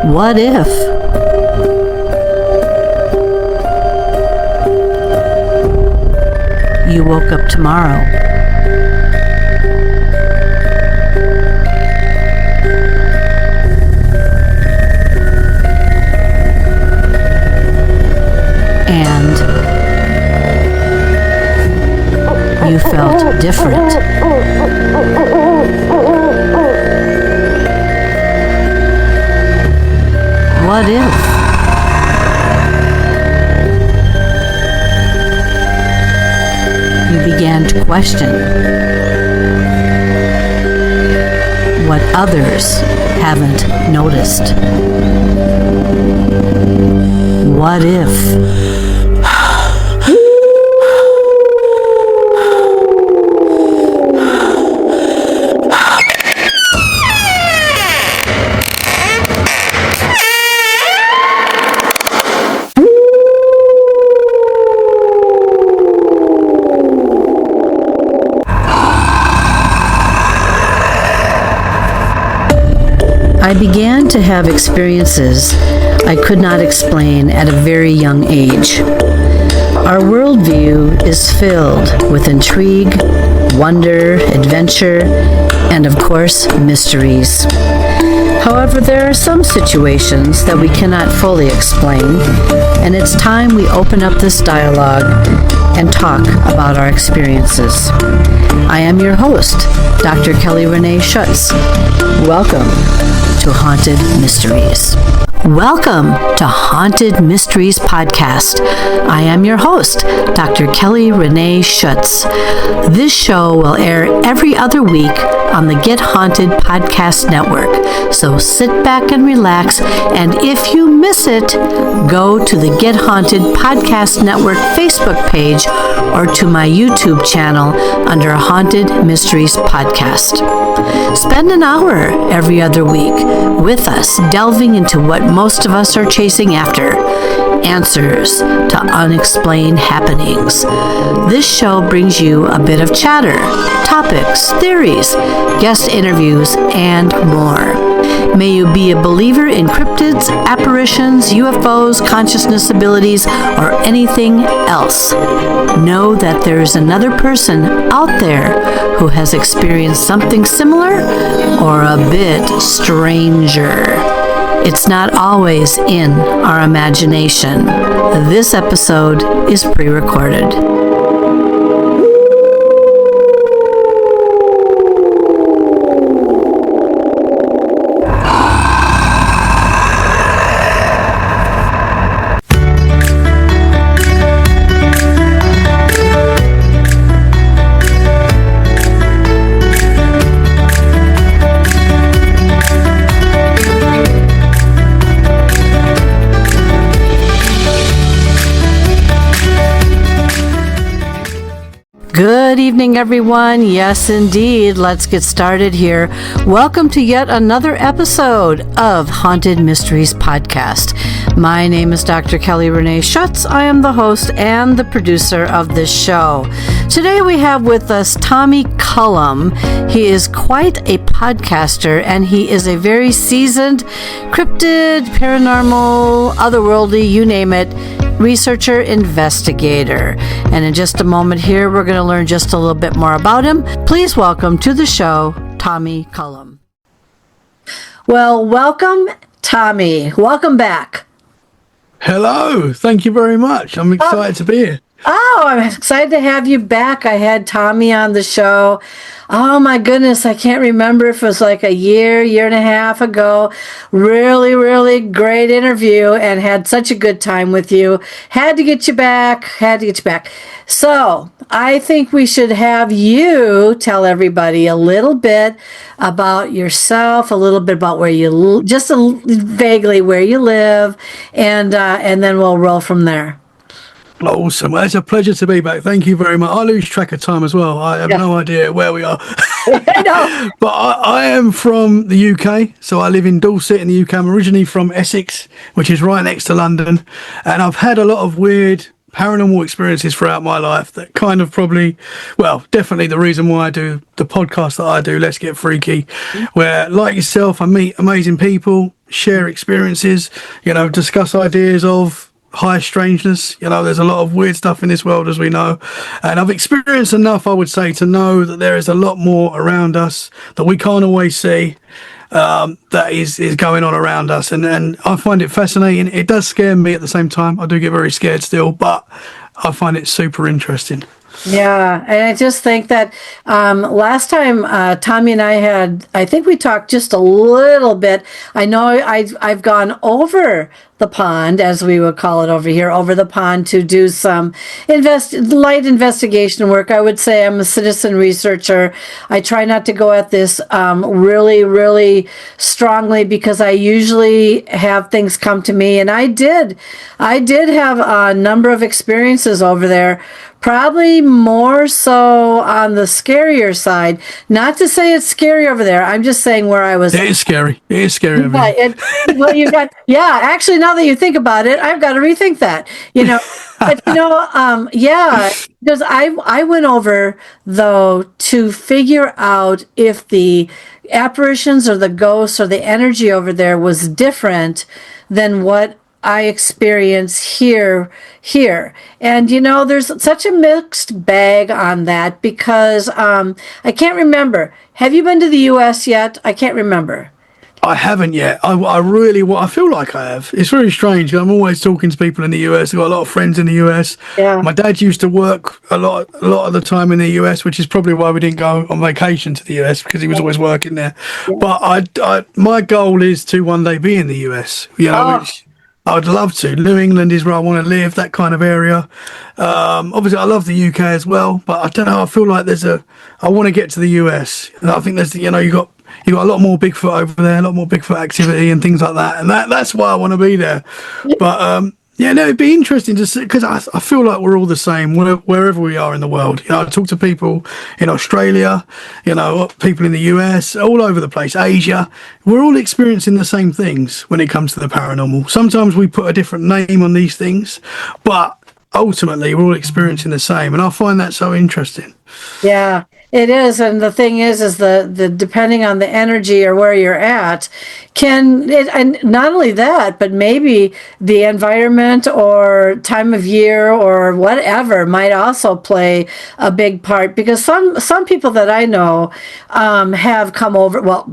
What if? You woke up tomorrow and you felt different. What if? You began to question what others haven't noticed. What if? I began to have experiences I could not explain at a very young age. Our worldview is filled with intrigue, wonder, adventure, and of course, mysteries. However, there are some situations that we cannot fully explain, and it's time we open up this dialogue and talk about our experiences. I am your host, Dr. Kelly Renee Schutz. Welcome to Haunted Mysteries. Welcome to Haunted Mysteries Podcast. I am your host, Dr. Kelly Renee Schutz. This show will air every other week on the Get Haunted Podcast Network. So sit back and relax, and if you miss it, go to the Get Haunted Podcast Network Facebook page or to my YouTube channel under Haunted Mysteries Podcast. Spend an hour every other week with us, delving into what most of us are chasing after, answers to unexplained happenings. This show brings you a bit of chatter, topics, theories, guest interviews, and more. May you be a believer in cryptids, apparitions, UFOs, consciousness abilities, or anything else. Know that there is another person out there who has experienced something similar or a bit stranger. It's not always in our imagination. This episode is pre-recorded. Good evening, everyone. Yes, indeed. Let's get started here. Welcome to yet another episode of Haunted Mysteries Podcast. My name is Dr. Kelly Renee Schutz. I am the host and the producer of this show. Today we have with us Tommy Cullum. He is quite a podcaster, and he is a very seasoned cryptid, paranormal, otherworldly, you name it, researcher, investigator. And in just a moment here, we're going to learn just a little bit more about him. Please welcome to the show, Tommy Cullum. Well, welcome, Tommy. Welcome back. Hello. Thank you very much. I'm excited to be here. Oh, I'm excited to have you back. I had Tommy on the show. Oh my goodness, I can't remember if it was like a year and a half ago. Really, really great interview and had such a good time with you. Had to get you back. So I think we should have you tell everybody a little bit about yourself, a little bit about where you, vaguely where you live, and then we'll roll from there. Awesome. Well, it's a pleasure to be back. Thank you very much. I lose track of time as well. I have no idea where we are. No. But I am from the UK, so I live in Dorset in the UK. I'm originally from Essex, which is right next to London. And I've had a lot of weird paranormal experiences throughout my life that kind of definitely the reason why I do the podcast that I do, Let's Get Freaky, where, like yourself, I meet amazing people, share experiences, discuss ideas of high strangeness. There's a lot of weird stuff in this world, as we know, and I've experienced enough, I would say, to know that there is a lot more around us that we can't always see, that is going on around us, and I find it fascinating. It does scare me at the same time. I do get very scared still, but I find it super interesting. Yeah, and I just think that last time Tommy and I think we talked just a little bit. I know I've gone over the pond, as we would call it over here, over the pond to do some light investigation work. I would say I'm a citizen researcher. I try not to go at this really, really strongly, because I usually have things come to me, and I did have a number of experiences over there. Probably more so on the scarier side. Not to say it's scary over there. I'm just saying where I was. It is scary. It is scary over there. Well, actually, now that you think about it, I've got to rethink that. But because I went over, though, to figure out if the apparitions or the ghosts or the energy over there was different than what I experience here. And there's such a mixed bag on that, because I can't remember. Have you been to the US yet? I can't remember. I haven't yet. I feel like I have. It's very strange. I'm always talking to people in the US. I've got a lot of friends in the US. Yeah. My dad used to work a lot of the time in the US, which is probably why we didn't go on vacation to the US, because he was always working there. Yeah. But my goal is to one day be in the US, which I'd love to. New England is where I want to live, that kind of area. Obviously, I love the UK as well, but I don't know. I feel like I want to get to the US. And I think you got a lot more Bigfoot over there, a lot more Bigfoot activity and things like that. And that's why I want to be there. But it'd be interesting to see, because I feel like we're all the same wherever we are in the world. I talk to people in Australia, people in the US, all over the place, Asia. We're all experiencing the same things when it comes to the paranormal. Sometimes we put a different name on these things, but ultimately we're all experiencing the same, and I find that so interesting. Yeah, it is. And the thing is the depending on the energy or where you're at, and not only that, but maybe the environment or time of year or whatever might also play a big part, because some people that I know have come over. Well,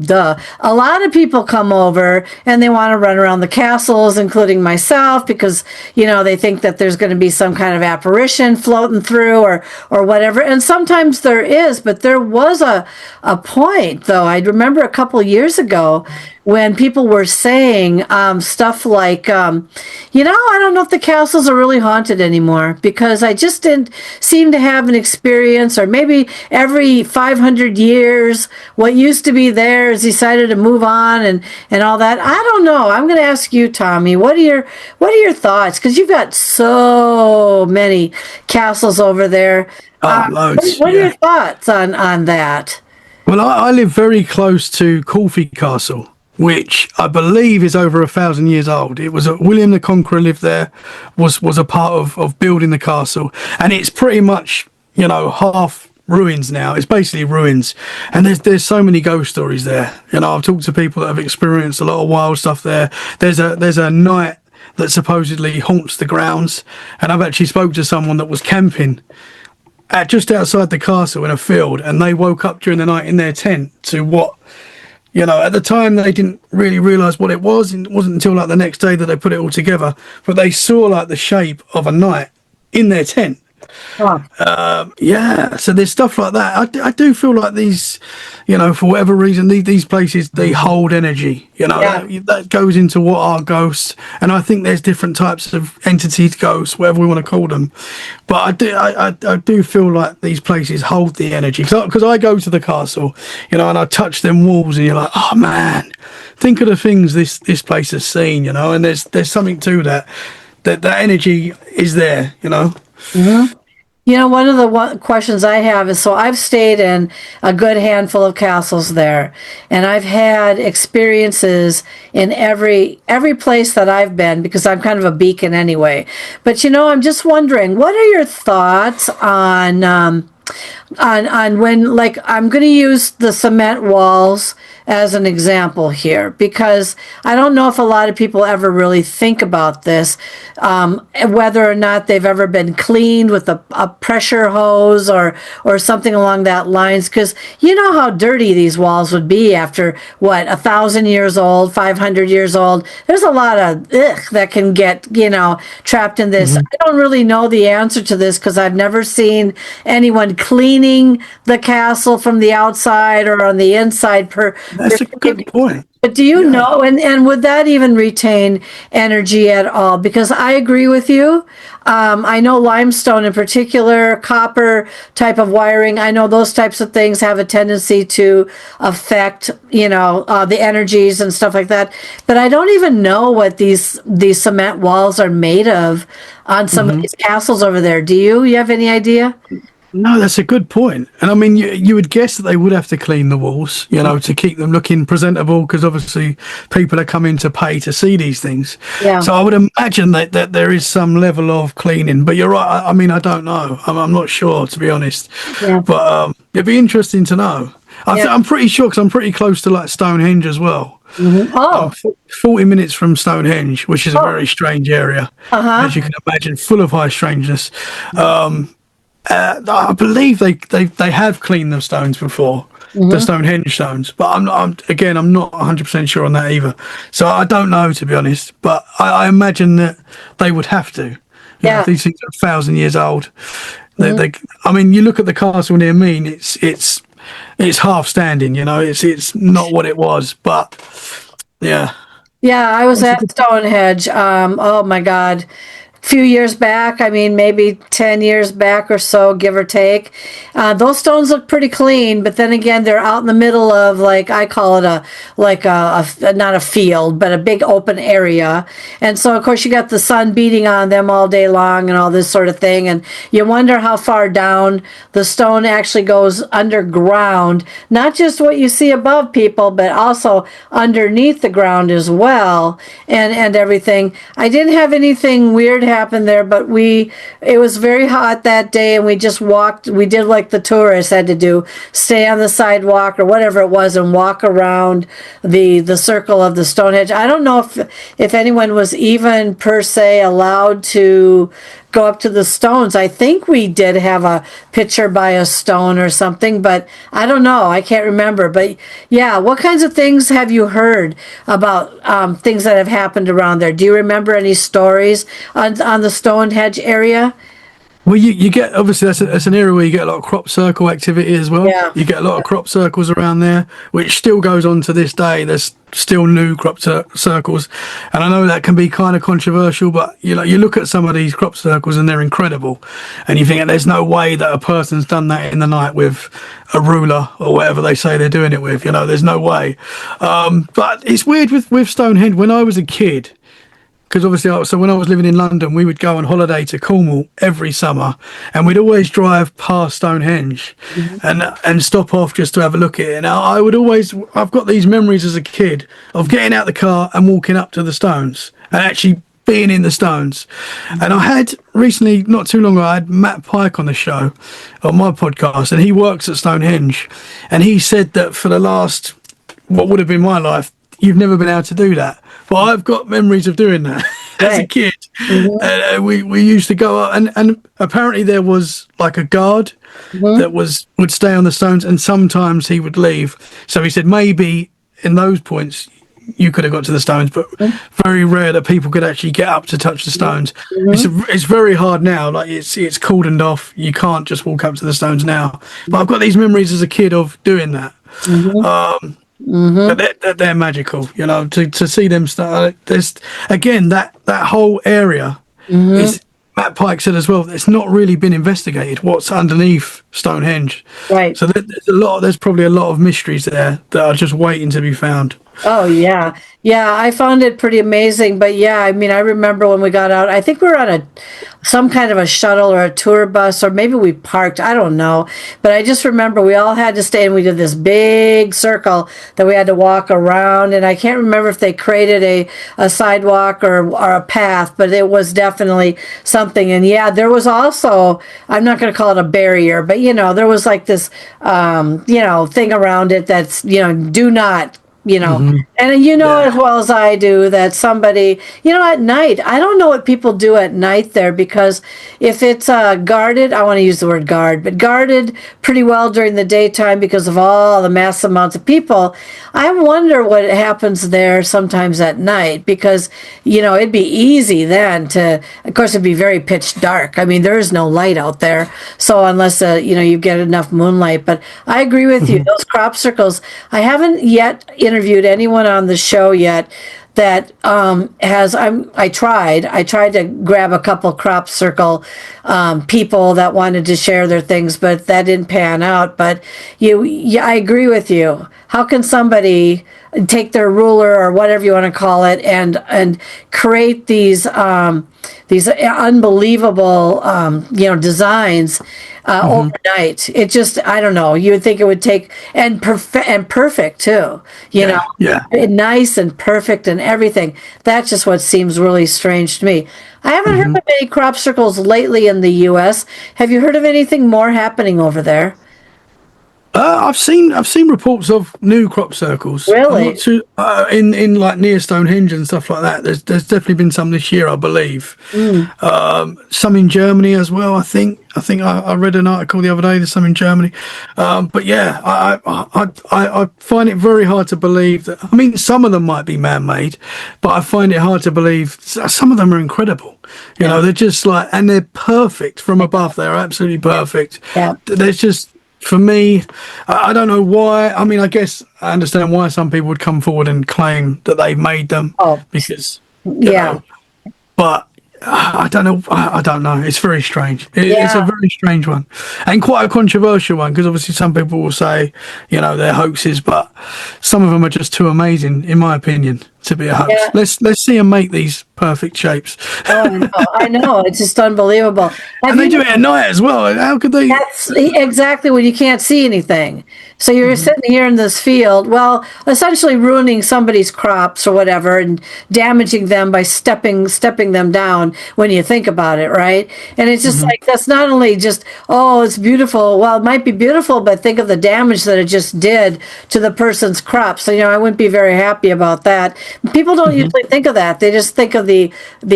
a lot of people come over and they want to run around the castles, including myself, because they think that there's going to be some kind of apparition floating through or whatever. And sometimes there is, but there was a point, though. I remember a couple of years ago when people were saying stuff like, I don't know if the castles are really haunted anymore, because I just didn't seem to have an experience, or maybe every 500 years, what used to be there has decided to move on and all that. I don't know. I'm going to ask you, Tommy, what are your thoughts? Because you've got so many castles over there. Loads. What are your thoughts on that? Well, I live very close to Corfe Castle, which I believe is over 1,000 years old. It was William the Conqueror lived there, was a part of building the castle, and it's pretty much half ruins now. It's basically ruins, and there's so many ghost stories there. I've talked to people that have experienced a lot of wild stuff there. There's a knight that supposedly haunts the grounds, and I've actually spoke to someone that was camping just outside the castle in a field, and they woke up during the night in their tent to what, at the time they didn't really realise what it was, and it wasn't until like the next day that they put it all together, but they saw like the shape of a knight in their tent. So there's stuff like that. I do feel like these, for whatever reason, these places, they hold energy, that goes into what are ghosts. And I think there's different types of entities, ghosts, whatever we want to call them. But I do feel like these places hold the energy, because I go to the castle, and I touch them walls, and you're like, oh man, think of the things this place has seen, and there's something to that energy is there, Mm-hmm. One of the questions I have is, so I've stayed in a good handful of castles there, and I've had experiences in every place that I've been, because I'm kind of a beacon anyway. But I'm just wondering, what are your thoughts on when, like, I'm going to use the cement walls as an example here, because I don't know if a lot of people ever really think about this, whether or not they've ever been cleaned with a pressure hose or something along that lines. Because you know how dirty these walls would be after, what, 1,000 years old, 500 years old. There's a lot of that can get, trapped in this. I don't really know the answer to this because I've never seen anyone cleaning the castle from the outside or on the inside. That's a good point. But do you know, and would that even retain energy at all? Because I agree with you. I know limestone in particular, copper type of wiring, I know those types of things have a tendency to affect, the energies and stuff like that. But I don't even know what these cement walls are made of on some of these castles over there. Do you? You have any idea? No, that's a good point. And I mean, you would guess that they would have to clean the walls, to keep them looking presentable, because obviously people are coming to pay to see these things. Yeah. So I would imagine that there is some level of cleaning. But you're right. I mean, I don't know. I'm not sure, to be honest. Yeah. But it'd be interesting to know. I'm pretty sure, because I'm pretty close to like Stonehenge as well. Oh. 40 minutes from Stonehenge, which is a very strange area, as you can imagine, full of high strangeness. I believe they have cleaned the stones before, the Stonehenge stones, but I'm not 100% sure on that either. So I don't know, to be honest, but I imagine that they would have to. If these things are 1,000 years old. I mean, you look at the castle near me, and it's half standing. It's not what it was, but yeah. Yeah, I was at Stonehenge. Oh my God. Few years back, I mean, maybe 10 years back or so, give or take. Those stones look pretty clean, but then again, they're out in the middle of, like, I call it a not a field, but a big open area. And so, of course, you got the sun beating on them all day long and all this sort of thing. And you wonder how far down the stone actually goes underground, not just what you see above people, but also underneath the ground as well, and everything. I didn't have anything weird happened there, but it was very hot that day, and we just walked. We did like the tourists had to do, stay on the sidewalk or whatever it was and walk around the circle of the Stonehenge. I don't know if anyone was even per se allowed to go up to the stones. I think we did have a picture by a stone or something, but I don't know. I can't remember. But yeah, what kinds of things have you heard about things that have happened around there? Do you remember any stories on the Stonehenge area? Well, you get, obviously that's an area where you get a lot of crop circle activity as well. Yeah. You get a lot of crop circles around there, which still goes on to this day. There's still new crop circles, and I know that can be kind of controversial, but you look at some of these crop circles and they're incredible, and you think there's no way that a person's done that in the night with a ruler or whatever they say they're doing it with. There's no way. But it's weird with Stonehenge. When I was a kid, because obviously, so when I was living in London, we would go on holiday to Cornwall every summer, and we'd always drive past Stonehenge and stop off just to have a look at it. And I've got these memories as a kid of getting out the car and walking up to the stones and actually being in the stones. And I had recently, not too long ago, I had Matt Pike on the show, on my podcast, and he works at Stonehenge, and he said that for the last, what would have been my life, you've never been able to do that. But I've got memories of doing that as a kid. We used to go up, and apparently there was like a guard that would stay on the stones, and sometimes he would leave. So he said maybe in those points you could have got to the stones, but very rare that people could actually get up to touch the stones. It's very hard now. Like it's cordoned off. You can't just walk up to the stones now. But I've got these memories as a kid of doing that. But they're magical, to see them start. There's again that whole area is, Matt Pike said as well, it's not really been investigated what's underneath Stonehenge. Right. So there's probably a lot of mysteries there that are just waiting to be found. Oh yeah. Yeah, I found it pretty amazing. But yeah, I mean, I remember when we got out, I think we were on some kind of a shuttle or a tour bus, or maybe we parked, I don't know. But I just remember we all had to stay and we did this big circle that we had to walk around. And I can't remember if they created a sidewalk or a path, but it was definitely something. And yeah, there was also, I'm not going to call it a barrier, but there was like this, thing around it that's, do not, and as well as I do that somebody, at night, I don't know what people do at night there, because if it's guarded, I want to use the word guard, but guarded pretty well during the daytime because of all the mass amounts of people. I wonder what happens there sometimes at night, because, it'd be easy then of course, it'd be very pitch dark. I mean, there is no light out there. So unless, you get enough moonlight, but I agree with you. Those crop circles, I haven't yet interviewed anyone on the show yet that I tried to grab a couple crop circle people that wanted to share their things, but that didn't pan out. But I agree with you. How can somebody take their ruler or whatever you want to call it and create these unbelievable designs overnight? It just, I don't know. You would think it would take, and perfect too. Nice and perfect and everything. That's just what seems really strange to me. I haven't heard of any crop circles lately in the U.S. Have you heard of anything more happening over there? I've seen reports of new crop circles. Really? I'm not too, in like near Stonehenge and stuff like that. There's definitely been some this year, I believe. Some in Germany as well. I think I read an article the other day. There's some in Germany. But yeah, I find it very hard to believe that. I mean, some of them might be man-made, but I find it hard to believe some of them are incredible. They're just like, and they're perfect from above. They're absolutely perfect. Yeah. There's just. For me, I don't know why. I mean, I guess I understand why some people would come forward and claim that they've made them because, but I don't know. I don't know. It's very strange. It's a very strange one and quite a controversial one, because obviously some people will say, they're hoaxes, but some of them are just too amazing, in my opinion, to be a hoax. Yeah. Let's see them make these perfect shapes. Oh, I know. It's just unbelievable. And they do it at night as well. How could they? That's exactly when you can't see anything. So you're sitting here in this field, well, essentially ruining somebody's crops or whatever and damaging them by stepping them down when you think about it, right? And it's just like, that's not only just, oh, it's beautiful. Well, it might be beautiful, but think of the damage that it just did to the person's crops. So, I wouldn't be very happy about that. People don't usually think of that. They just think of the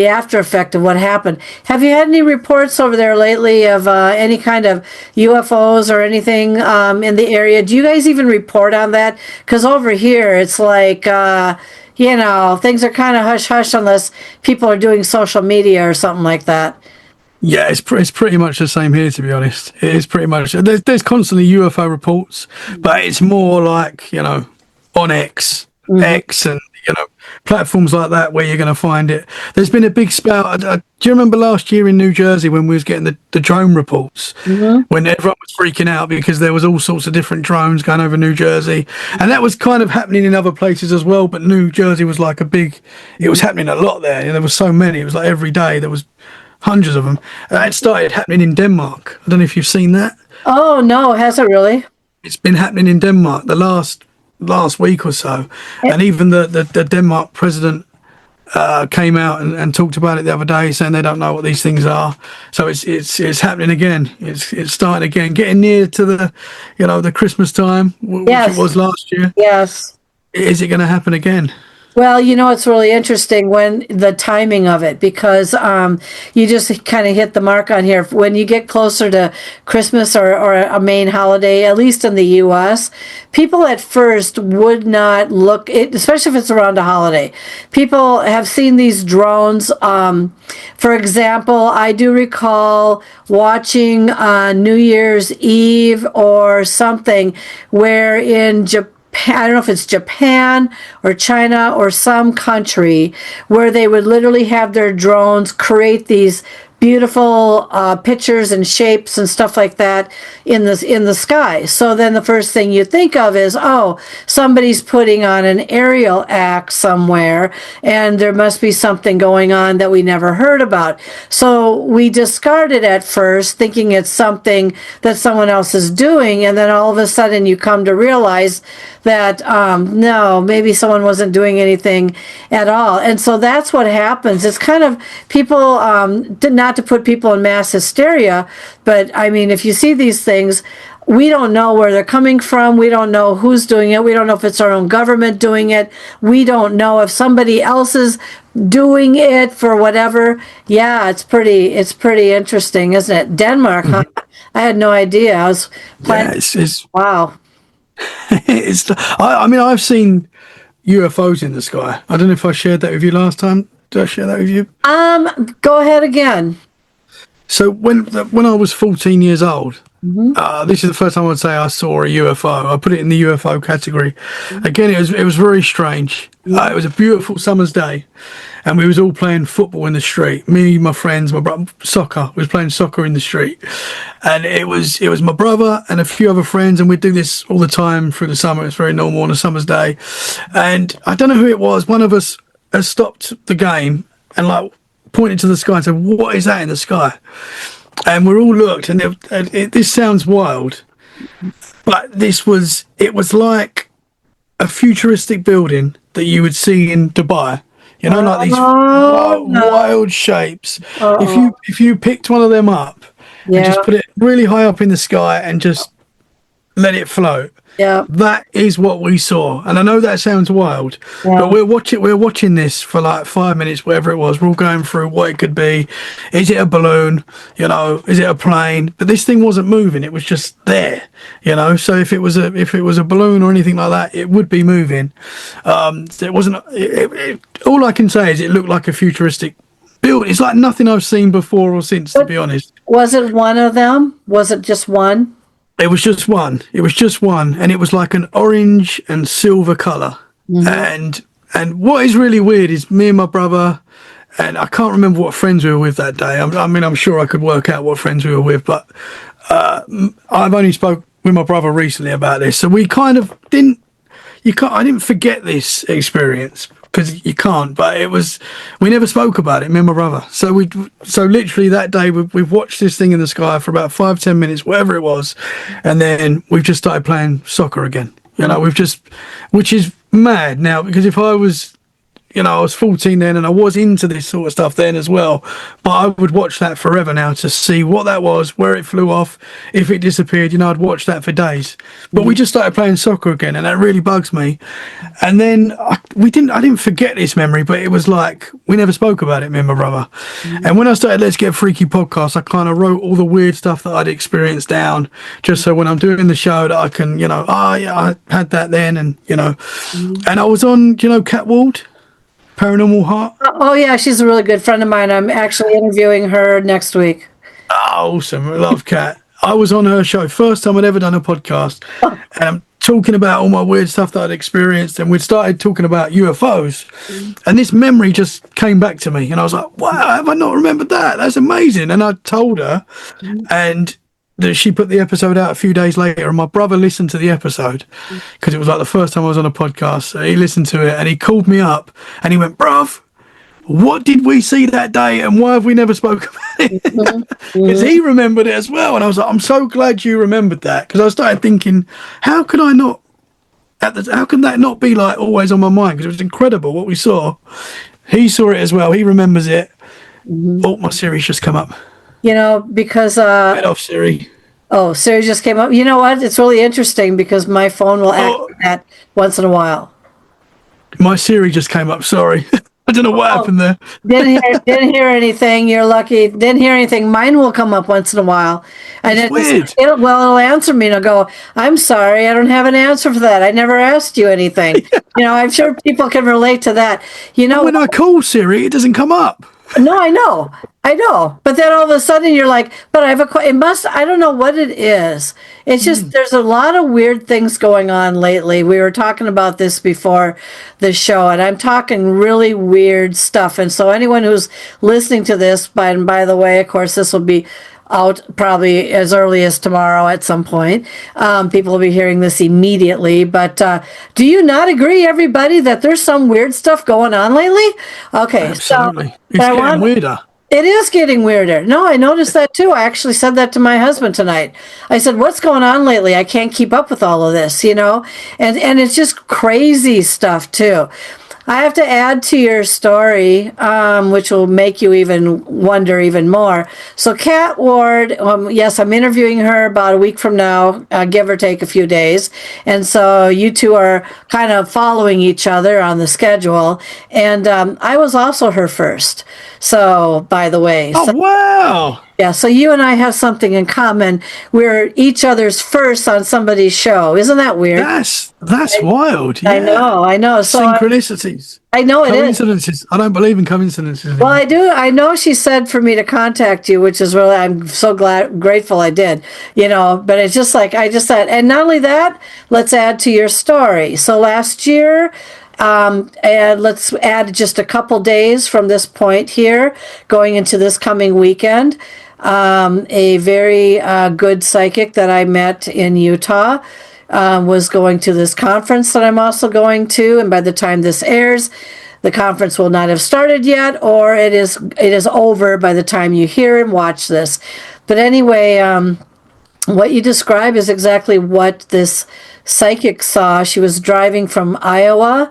after effect of what happened. Have you had any reports over there lately of any kind of UFOs or anything in the area? Do you guys even report on that? Because over here, it's like, things are kind of hush-hush unless people are doing social media or something like that. Yeah, it's pretty much the same here, to be honest. It is pretty much. There's constantly UFO reports, but it's more like, on X and, platforms like that where you're going to find it. There's been a big spout. Do you remember last year in New Jersey when we was getting the drone reports, when everyone was freaking out because there was all sorts of different drones going over New Jersey, and that was kind of happening in other places as well, but New Jersey was like it was happening a lot there. There was so many. It was like every day there was hundreds of them. It started happening in Denmark. I don't know if you've seen that. Oh, no, has it really? It's been happening in Denmark the last week or so, and even the Denmark president came out and talked about it the other day, saying they don't know what these things are. So it's happening again. It's starting again, getting near to the Christmas time, which it was last year. Yes. Is it going to happen again? Well, it's really interesting when the timing of it, because you just kind of hit the mark on here. When you get closer to Christmas or a main holiday, at least in the U.S., people at first would not look, especially if it's around a holiday. People have seen these drones. For example, I do recall watching New Year's Eve or something where in Japan, I don't know if it's Japan or China or some country, where they would literally have their drones create these beautiful pictures and shapes and stuff like that in the sky. So then the first thing you think of is, oh, somebody's putting on an aerial act somewhere, and there must be something going on that we never heard about. So we discard it at first, thinking it's something that someone else is doing, and then all of a sudden you come to realize that no, maybe someone wasn't doing anything at all. And so that's what happens. It's kind of people, not to put people in mass hysteria, but I mean, if you see these things, we don't know where they're coming from. We don't know who's doing it. We don't know if it's our own government doing it. We don't know if somebody else is doing it for whatever. Yeah, it's pretty interesting, isn't it? Denmark, huh? I had no idea. I was planning. Yeah, Wow. I mean, I've seen UFOs in the sky. I don't know if I shared that with you last time. Did I share that with you? Go ahead again. So when I was 14 years old, this is the first time I'd say I saw a UFO. I put it in the UFO category. Again, it was very strange. It was a beautiful summer's day, and we was all playing football in the street. Me, my friends, my brother, soccer. We was playing soccer in the street, and it was my brother and a few other friends, and we'd do this all the time through the summer. It's very normal on a summer's day, and I don't know who it was. One of us has stopped the game and like pointed to the sky and said, "What is that in the sky?" And we all looked, and this sounds wild, but it was like a futuristic building that you would see in Dubai. You know, like these wild shapes. If you picked one of them up and just put it really high up in the sky and just let it float. Yeah, that is what we saw, and I know that sounds wild, but we're watching this for like 5 minutes, whatever it was. We're all going through what it could be. Is it a balloon? You know, is it a plane? But this thing wasn't moving; it was just there. You know, so if it was a balloon or anything like that, it would be moving. It wasn't. All I can say is it looked like a futuristic build. It's like nothing I've seen before or since, to be honest. Was it one of them? Was it just one? It was just one. And it was like an orange and silver color. And what is really weird is me and my brother, and I can't remember what friends we were with that day. I mean, I'm sure I could work out what friends we were with, but I've only spoke with my brother recently about this, so we kind of didn't. I didn't forget this experience, because you can't, but we never spoke about it, me and my brother. So literally that day we've watched this thing in the sky for about 5-10 minutes, whatever it was, and then we've just started playing soccer again. You know, which is mad now, because if I was, you know, I was 14 then, and I was into this sort of stuff then as well, but I would watch that forever now to see what that was, where it flew off, if it disappeared. You know, I'd watch that for days. But we just started playing soccer again, and that really bugs me. And then I didn't forget this memory, but it was like we never spoke about it, me and my brother. And when I started Let's Get Freaky podcast, I kind of wrote all the weird stuff that I'd experienced down, just so when I'm doing the show that I can, you know, I had that then, and you know, and I was on, you know, Cat Ward, Paranormal Heart. Oh yeah, she's a really good friend of mine. I'm actually interviewing her next week. Oh, awesome. I love Kat. I was on her show, first time I'd ever done a podcast, and I'm talking about all my weird stuff that I'd experienced, and we'd started talking about UFOs, and this memory just came back to me, and I was like, wow, have I not remembered that? That's amazing. And I told her, and she put the episode out a few days later, and my brother listened to the episode because it was like the first time I was on a podcast. So he listened to it, and he called me up, and he went, bruv, what did we see that day, and why have we never spoken about it? Because he remembered it as well. And I was like, I'm so glad you remembered that, because I started thinking, how can that not be like always on my mind? Because it was incredible what we saw. He saw it as well. He remembers it. Oh, my Siri's just come up. You know, because Get off, Siri. Oh, Siri just came up. You know what? It's really interesting because my phone will act like that once in a while. My Siri just came up. Sorry. I don't know what happened there. Didn't hear anything. You're lucky. Didn't hear anything. Mine will come up once in a while, and it'll answer me, and I'll go, "I'm sorry, I don't have an answer for that. I never asked you anything." You know, I'm sure people can relate to that. You know, when I call Siri, it doesn't come up. No, I know. I know, but then all of a sudden you're like, but I have I don't know what it is. It's just, there's a lot of weird things going on lately. We were talking about this before the show, and I'm talking really weird stuff. And so anyone who's listening to this, and by the way, of course, this will be out probably as early as tomorrow at some point. People will be hearing this immediately. But do you not agree, everybody, that there's some weird stuff going on lately? Okay. Absolutely. So, it's getting weirder. It is getting weirder. No, I noticed that too. I actually said that to my husband tonight. I said, what's going on lately? I can't keep up with all of this, And it's just crazy stuff too. I have to add to your story, which will make you even wonder even more. So Kat Ward, yes, I'm interviewing her about a week from now, give or take a few days. And so you two are kind of following each other on the schedule. And I was also her first. So, by the way. Oh, wow. Yeah, so you and I have something in common. We're each other's first on somebody's show. Isn't that weird? That's wild. Yeah. I know. So synchronicities. I know it is. Coincidences. I don't believe in coincidences. Well, I do. I know she said for me to contact you, which is really, I'm so grateful I did, but it's just like, I just said, and not only that, let's add to your story. So last year, and let's add just a couple days from this point here, going into this coming weekend. A very good psychic that I met in Utah was going to this conference that I'm also going to, and by the time this airs, the conference will not have started yet, or it is over by the time you hear and watch this. But anyway, what you describe is exactly what this psychic saw. She was driving from Iowa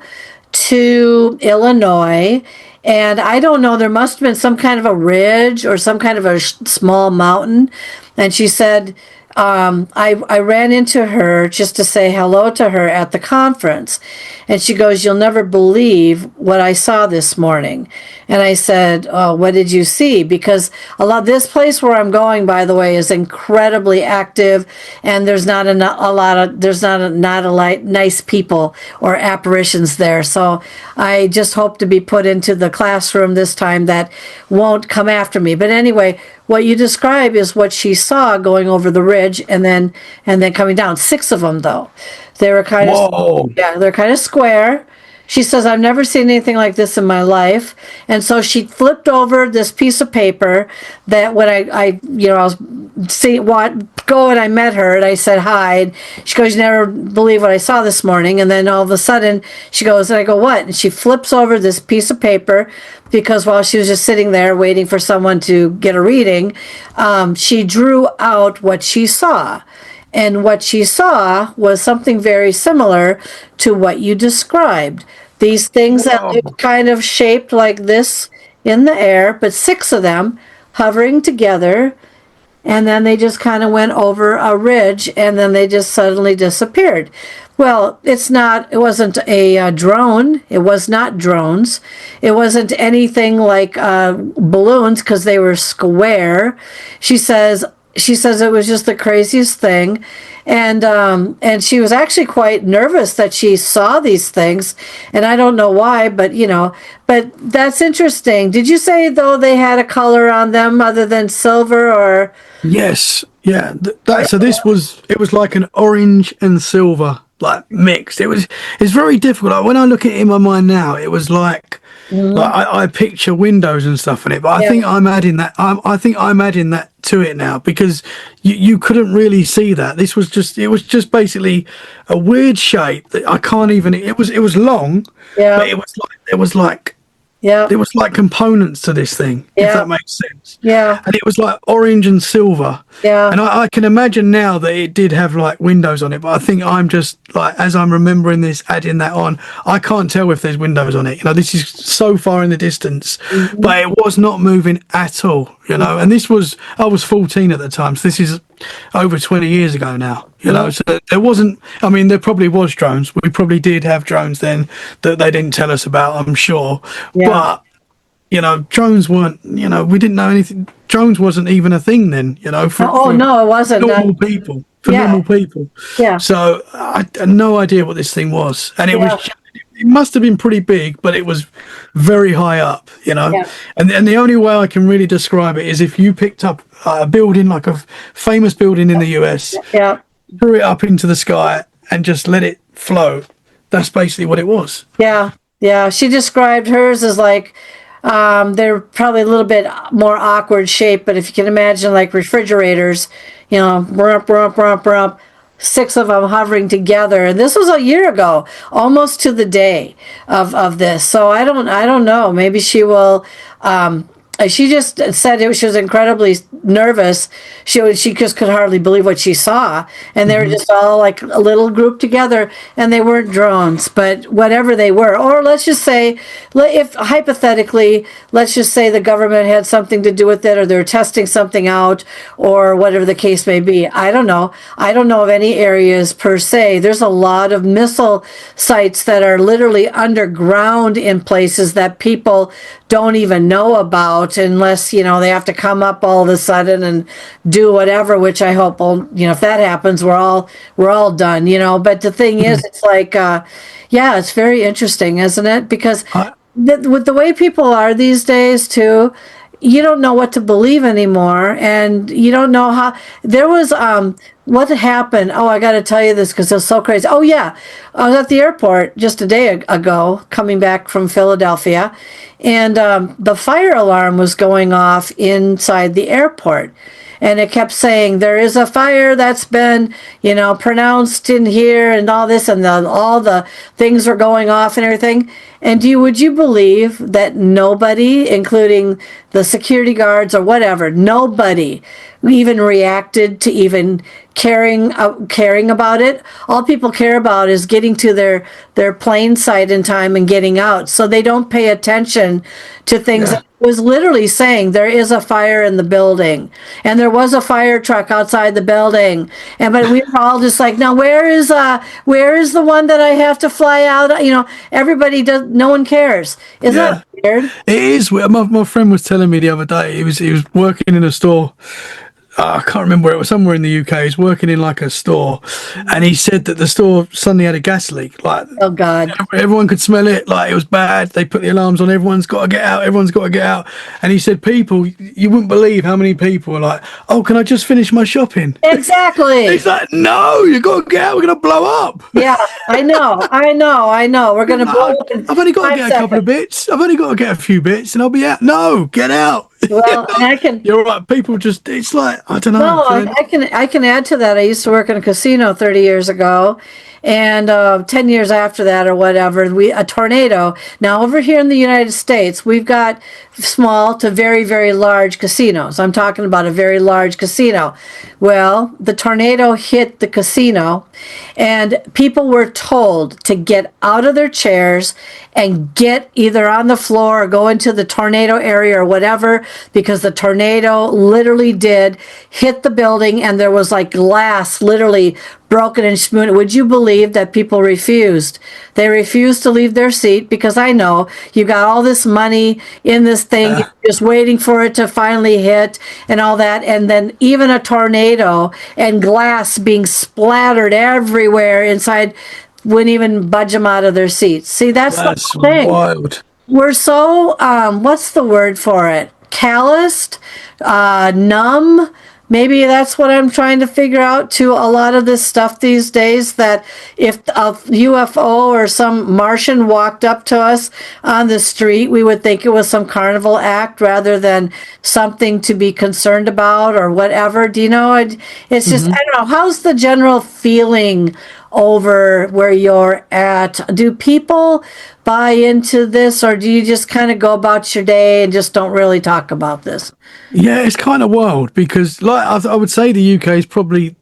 to Illinois, and I don't know, there must have been some kind of a ridge or some kind of a small mountain. And she said, I ran into her just to say hello to her at the conference. And she goes, you'll never believe what I saw this morning. And I said, oh, what did you see? Because this place where I'm going, by the way, is incredibly active, and there's not a lot nice people or apparitions there. So I just hope to be put into the classroom this time that won't come after me. But anyway, what you describe is what she saw going over the ridge and then coming down. 6 of them, though. They were kind of, they're kind of square. She says, I've never seen anything like this in my life. And so she flipped over this piece of paper that when I was go and I met her and I said hi. And she goes, you never believe what I saw this morning. And then all of a sudden she goes, and I go, what? And she flips over this piece of paper because while she was just sitting there waiting for someone to get a reading, she drew out what she saw. And what she saw was something very similar to what you described. These things that look kind of shaped like this in the air, but 6 of them hovering together, and then they just kind of went over a ridge, and then they just suddenly disappeared. Well, it wasn't a drone. It was not drones. It wasn't anything like balloons because they were square. She says it was just the craziest thing. And she was actually quite nervous that she saw these things. And I don't know why, but that's interesting. Did you say, though, they had a color on them other than silver or? Yes. Yeah. So it was like an orange and silver, like mixed. It's very difficult. Like, when I look at it in my mind now, it was like, I picture windows and stuff in it, but I think I'm adding that. I think I'm adding that to it now because you couldn't really see that. It was just basically a weird shape that I can't even. It was long, but it was like components to this thing, if that makes sense. Yeah. And it was like orange and silver. Yeah. And I can imagine now that it did have like windows on it, but I think I'm just like, as I'm remembering this, adding that on, I can't tell if there's windows on it. This is so far in the distance, but it was not moving at all, and I was 14 at the time, so this is over 20 years ago now, so there wasn't, there probably was drones. We probably did have drones then that they didn't tell us about, I'm sure. But drones weren't, we didn't know anything. Drones wasn't even a thing then, for no, it wasn't. Normal people. Yeah. So I had no idea what this thing was. And it it must have been pretty big, but it was very high up, you know. Yeah. And the only way I can really describe it is if you picked up a building, like a famous building in the US, Yeah. threw it up into the sky and just let it float. That's basically what it was. Yeah. Yeah. She described hers as like, they're probably a little bit more awkward shape, but if you can imagine like refrigerators, you know, rump, rump, rump, rump, 6 of them hovering together. And this was a year ago, almost to the day of this. So I don't know. Maybe she will, she just said she was incredibly nervous. She just could hardly believe what she saw, and they were just all like a little group together, and they weren't drones, but whatever they were, or let's just say, if hypothetically, let's just say the government had something to do with it, or they're testing something out, or whatever the case may be. I don't know. I don't know of any areas per se. There's a lot of missile sites that are literally underground in places that people don't even know about, unless, you know, they have to come up all of a sudden and do whatever, which I hope will, you know, if that happens, we're all done, you know. But the thing is, it's like, yeah, it's very interesting, isn't it? Because with the way people are these days too, you don't know what to believe anymore, and you don't know how. There was what happened. Oh, I got to tell you this because it's so crazy. Oh yeah, I was at the airport just a day ago, coming back from Philadelphia, and the fire alarm was going off inside the airport. And it kept saying, there is a fire that's been, you know, pronounced in here, and all this, and all the things were going off and everything. And would you believe that nobody, including the security guards or whatever, nobody even reacted to even caring about it? All people care about is getting to their plane site in time and getting out. So they don't pay attention to things. Yeah. It was literally saying there is a fire in the building, and there was a fire truck outside the building, but we were all just like, now where is the one that I have to fly out? You know, everybody does. No one cares. Isn't that weird? It is. My friend was telling me the other day. He was working in a store. I can't remember where it was, somewhere in the UK. He's working in like a store, and he said that the store suddenly had a gas leak. Like, oh God, everyone could smell it. Like, it was bad. They put the alarms on. Everyone's got to get out. Everyone's got to get out. And he said, people, you wouldn't believe how many people are like, oh, can I just finish my shopping? Exactly. He's like, no, you got to get out. We're gonna blow up. Yeah, I know. We're gonna blow up. I've only got to get a couple of bits. I've only got to get a few bits, and I'll be out. No, get out. Well, and I can. You're right. People just, it's like, I don't know. No, I can add to that. I used to work in a casino 30 years ago, and 10 years after that or whatever, a tornado. Now over here in the United States, we've got small to very, very large casinos. I'm talking about a very large casino. Well, the tornado hit the casino, and people were told to get out of their chairs and get either on the floor or go into the tornado area or whatever, because the tornado literally did hit the building, and there was like glass literally broken and smoothed. Would you believe that people refused? They refused to leave their seat, because I know you got all this money in this thing, you're just waiting for it to finally hit and all that. And then even a tornado and glass being splattered everywhere inside wouldn't even budge them out of their seats. See, that's the thing. Wild. We're so, what's the word for it? Calloused, numb. Maybe that's what I'm trying to figure out to a lot of this stuff these days, that if a UFO or some Martian walked up to us on the street, we would think it was some carnival act rather than something to be concerned about or whatever. Do you know? It's just, I don't know. How's the general feeling over where you're at? Do people buy into this, or do you just kind of go about your day and just don't really talk about this? Yeah, it's kind of wild, because like I would say the UK is probably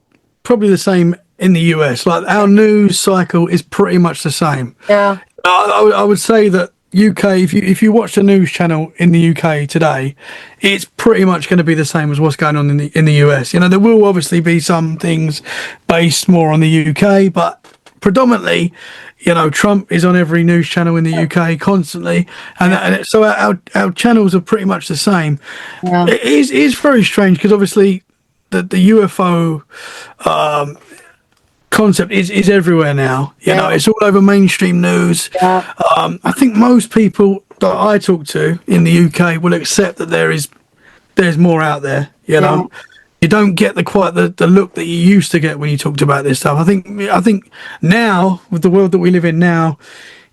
the same in the US. Like, our news cycle is pretty much the same. Yeah. I would say that UK, if you watch the news channel in the UK today, it's pretty much going to be the same as what's going on in the US. You know, there will obviously be some things based more on the UK, but predominantly, you know, Trump is on every news channel in the UK constantly, and so our channels are pretty much the same. Yeah. It is very strange, because obviously the UFO concept is everywhere now. You know, it's all over mainstream news. Yeah. I think most people that I talk to in the UK will accept that there's more out there. You know, you don't get the look that you used to get when you talked about this stuff. I think now, with the world that we live in now,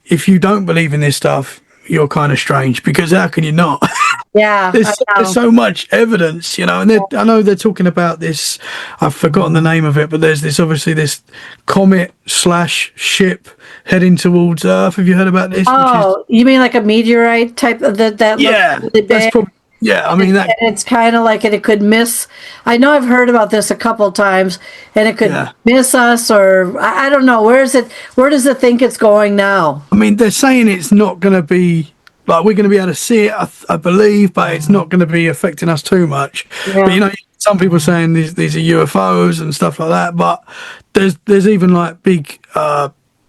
if you don't believe in this stuff, you're kind of strange, because how can you not? Yeah, there's so much evidence, you know, and I know they're talking about this. I've forgotten the name of it, but there's this comet / ship heading towards Earth. Have you heard about this? Oh, you mean like a meteorite type of that? Yeah, looks really that's big? probably. Yeah, I mean that. And it's kind of like it could miss. I know I've heard about this a couple of times, and it could miss us, or I don't know. Where is it? Where does it think it's going now? I mean, they're saying it's not going to be like we're going to be able to see it, I believe, but it's not going to be affecting us too much. Yeah. But you know, some people are saying these are UFOs and stuff like that. But there's even like big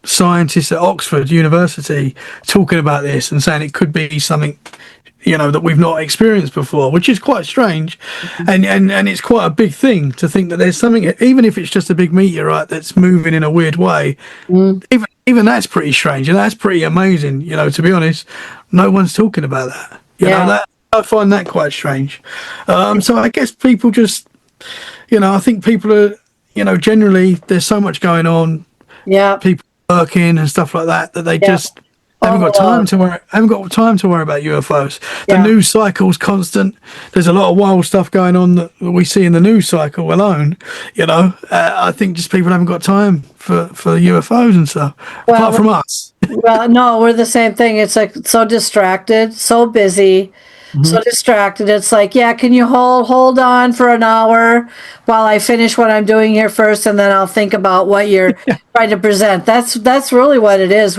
scientists at Oxford University talking about this and saying it could be something, you know, that we've not experienced before, which is quite strange. And it's quite a big thing to think that there's something, even if it's just a big meteorite that's moving in a weird way, even that's pretty strange, and that's pretty amazing, you know, to be honest. No one's talking about that. You know, that I find that quite strange. So I guess people just, you know, I think people are, you know, generally there's so much going on. Yeah. People working and stuff like that they just haven't got time to worry about UFOs. The news cycle's constant. There's a lot of wild stuff going on that we see in the news cycle alone. You know, I think just people haven't got time for UFOs and stuff. Apart from us. Well, no, we're the same thing. It's like so distracted, so busy. So distracted. It's like, can you hold on for an hour while I finish what I'm doing here first, and then I'll think about what you're trying to present. That's really what it is.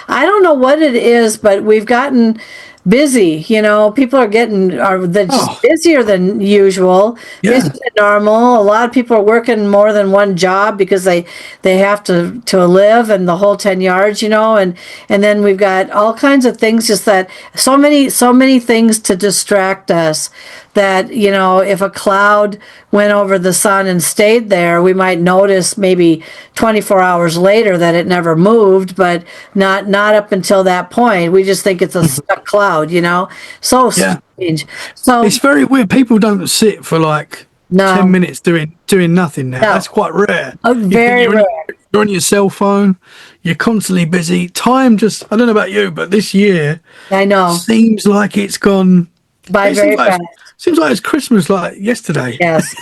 I don't know what it is, but we've gotten busy. You know, people are just busier than usual, busier than normal. A lot of people are working more than one job because they have to live, and the whole 10 yards, you know, and then we've got all kinds of things, just that so many things to distract us that, you know, if a cloud went over the sun and stayed there, we might notice maybe 24 hours later that it never moved, but not up until that point. We just think it's a stuck cloud, you know? So strange. So it's very weird. People don't sit for like 10 minutes doing nothing now. That's quite rare. Very rare. You're on your cell phone. You're constantly busy. Time just, I don't know about you, but this year, I know, seems like it's gone by very fast. Seems like it's Christmas like yesterday. Yes.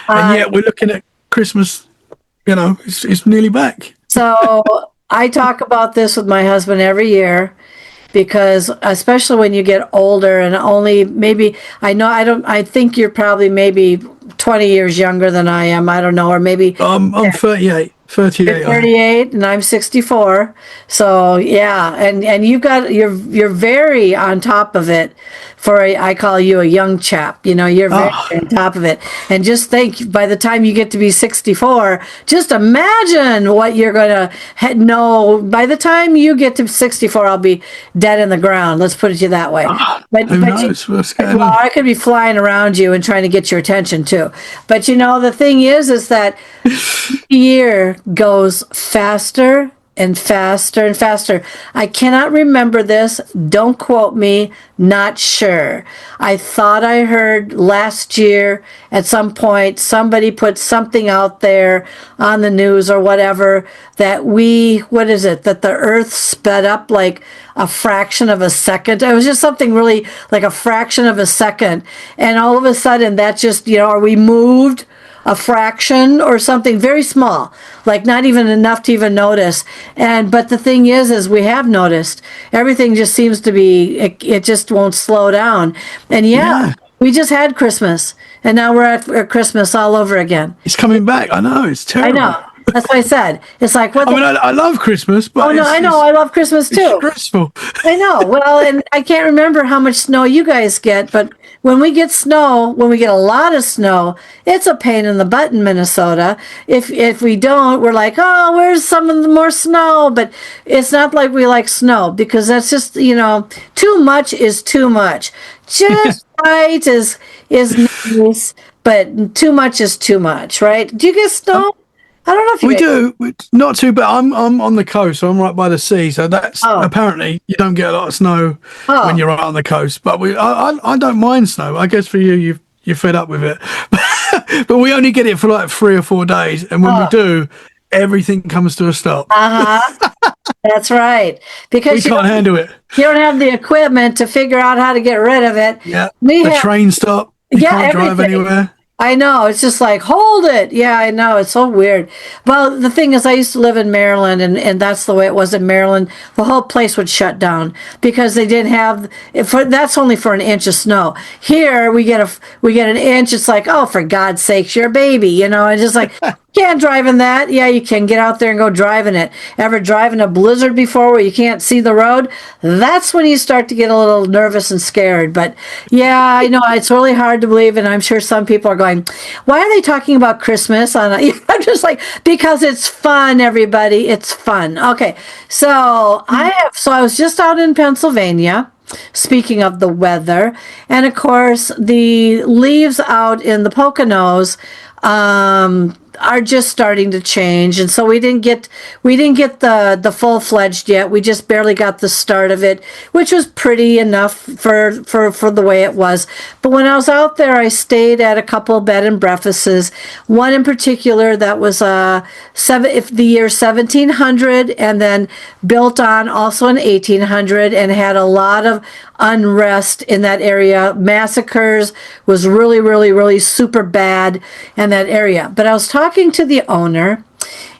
And yet we're looking at Christmas, you know, it's nearly back. So I talk about this with my husband every year, because especially when you get older, and only maybe, I think you're probably maybe 20 years younger than I am. I don't know, or maybe. I'm 38. 38 and I'm 64. So and you're very on top of it. I call you a young chap, you know, you're very on top of it. And just think, by the time you get to be 64, just imagine what you're going to know. By the time you get to 64, I'll be dead in the ground. Let's put it that way. Who knows what's going on? I could be flying around you and trying to get your attention too. But you know, the thing is that year goes faster and faster and faster. I cannot remember this. Don't quote me. Not sure. I thought I heard last year at some point somebody put something out there on the news or whatever that that the earth sped up like a fraction of a second. It was just something really like a fraction of a second. And all of a sudden that just, you know, are we moved a fraction or something very small, like not even enough to even notice. But the thing is we have noticed everything just seems to be, it just won't slow down. And we just had Christmas, and now we're at Christmas all over again. It's coming back. I know, it's terrible. I know. That's what I said. It's like, what? I love Christmas, but I know. I love Christmas too. It's stressful. I know. Well, and I can't remember how much snow you guys get, but when we get a lot of snow, it's a pain in the butt in Minnesota. If we don't, we're like, oh, where's some of the more snow? But it's not like we like snow, because that's just, you know, too much is too much. Just right is nice, but too much is too much, right? Do you get snow? I don't know if Not too bad. I'm on the coast, so I'm right by the sea. So that's apparently you don't get a lot of snow when you're right on the coast. But I don't mind snow. I guess for you're fed up with it. But we only get it for like 3 or 4 days, and when we do, everything comes to a stop. That's right. Because we can't handle it. You don't have the equipment to figure out how to get rid of it. Yeah. The train stop. You can't drive anywhere. I know. It's just like, hold it. Yeah, I know. It's so weird. Well, the thing is, I used to live in Maryland, and that's the way it was in Maryland. The whole place would shut down because they didn't have. That's only for an inch of snow. Here we get an inch. It's like, oh, for God's sakes, you're a baby, you know. And just like, can't drive in that. Yeah, you can get out there and go drive in it. Ever drive in a blizzard before where you can't see the road? That's when you start to get a little nervous and scared. But yeah, I know it's really hard to believe, and I'm sure some people are going, why are they talking about Christmas? I'm just like, because it's fun, everybody. It's fun. Okay, so I was just out in Pennsylvania. Speaking of the weather, and of course the leaves out in the Poconos are just starting to change, and so we didn't get the full-fledged yet. We just barely got the start of it, which was pretty enough for the way it was. But when I was out there, I stayed at a couple bed and breakfasts. One in particular that was the year 1700, and then built on also in 1800, and had a lot of unrest in that area. Massacres, was really, really, really super bad in that area. But I was talking to the owner,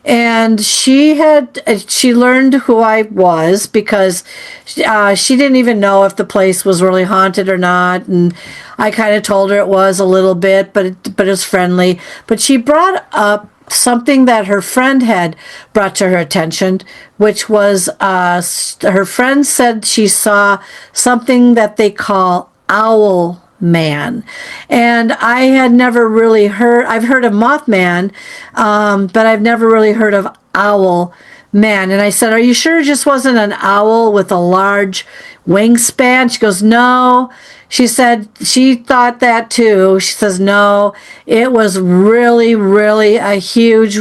and she learned who I was because she didn't even know if the place was really haunted or not, and I kind of told her it was a little bit, but it was friendly. But she brought up something that her friend had brought to her attention, which was her friend said she saw something that they call owl man, and I had never really I've heard of Mothman, but I've never really heard of owl man. And I said, are you sure it just wasn't an owl with a large wingspan? She goes, no. She said she thought that too. She says, no, it was really, really a huge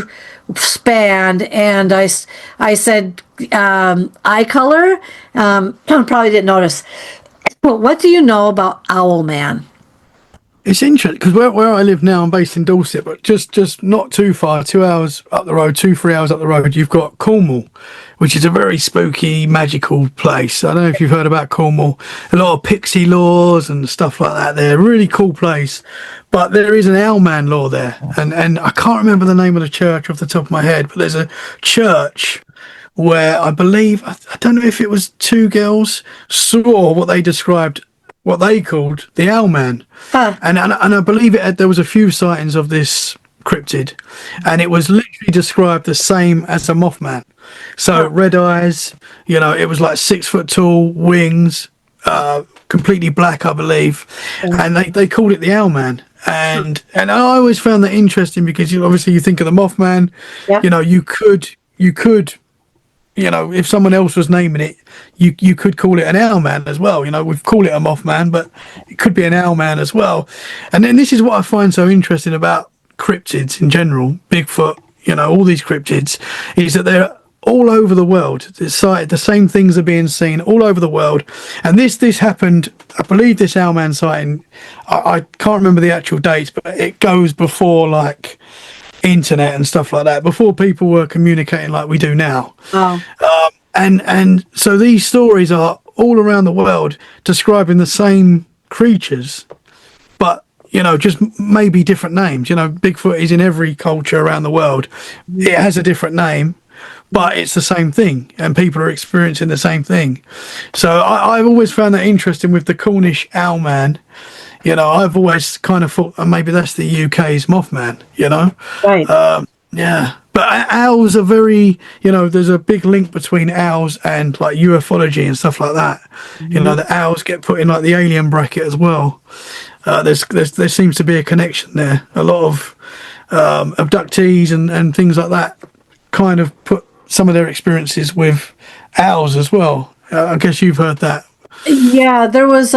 span. And I said, eye color? Probably didn't notice. But what do you know about Owl Man? It's interesting because where I live now, I'm based in Dorset, but just not too far, 2 hours up the road, 3 hours up the road, you've got Cornwall, which is a very spooky, magical place. I don't know if you've heard about Cornwall. A lot of pixie laws and stuff like that there. Really cool place. But there is an Owlman law there. And I can't remember the name of the church off the top of my head, but there's a church where I believe, I don't know if it was 2 girls, saw what they called the Owlman. And I believe there was a few sightings of this cryptid, and it was literally described the same as a Mothman. So red eyes, it was like 6 foot tall, wings, completely black, I believe. And they called it the Owlman. And I always found that interesting because obviously you think of the Mothman, you could if someone else was naming it, you could call it an Owlman as well. We've called it a Mothman, but it could be an Owlman as well. And then this is what I find so interesting about cryptids in general, Bigfoot, all these cryptids, is that they're all over the world. It's sighted, the same things are being seen all over the world. And this happened, I believe this Owlman sighting, I can't remember the actual dates, but it goes before like internet and stuff like that, before people were communicating like we do now. And so these stories are all around the world describing the same creatures, but just maybe different names. Bigfoot is in every culture around the world. It has a different name, but it's the same thing, and people are experiencing the same thing. So I've always found that interesting with the Cornish Owlman. I've always kind of thought maybe that's the UK's Mothman, Right. Yeah. But owls are very, there's a big link between owls and like ufology and stuff like that. Mm-hmm. The owls get put in like the alien bracket as well. There seems to be a connection there. A lot of abductees and things like that kind of put some of their experiences with owls as well. I guess you've heard that. Yeah, there was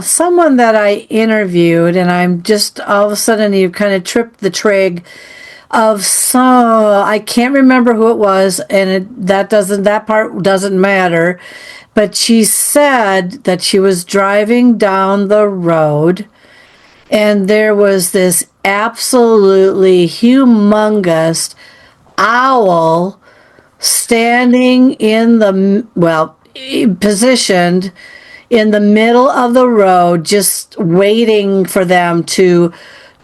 someone that I interviewed, and I'm just all of a sudden you kind of tripped the trig. of some, I can't remember who it was, and that part doesn't matter. But she said that she was driving down the road, and there was this absolutely humongous owl standing positioned in the middle of the road, just waiting for them to